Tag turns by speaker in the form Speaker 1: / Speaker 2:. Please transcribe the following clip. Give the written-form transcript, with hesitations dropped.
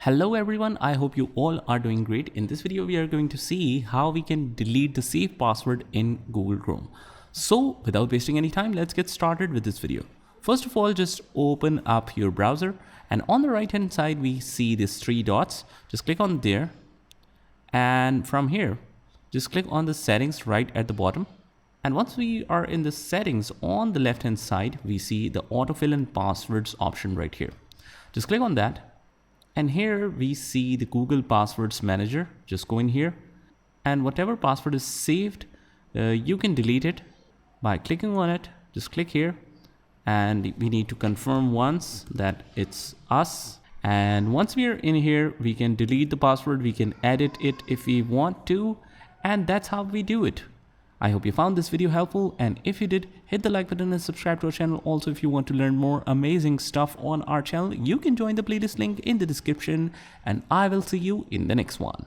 Speaker 1: Hello everyone, I hope you all are doing great. In this video, we are going to see how we can delete the saved password in Google Chrome. So without wasting any time, let's get started with this video. First of all, just open up your browser and on the right hand side, we see these three dots. Just click on there and from here, just click on the settings right at the bottom. And once we are in the settings on the left hand side, we see the autofill and passwords option right here. Just click on that. And here we see the Google Passwords Manager. Just go in here and whatever password is saved, you can delete it by clicking on it. Just click here and we need to confirm once that it's us. And once we are in here, we can delete the password. We can edit it if we want to. And that's how we do it. I hope you found this video helpful, and if you did, hit the like button and subscribe to our channel. Also, if you want to learn more amazing stuff on our channel, you can join the playlist link in the description, and I will see you in the next one.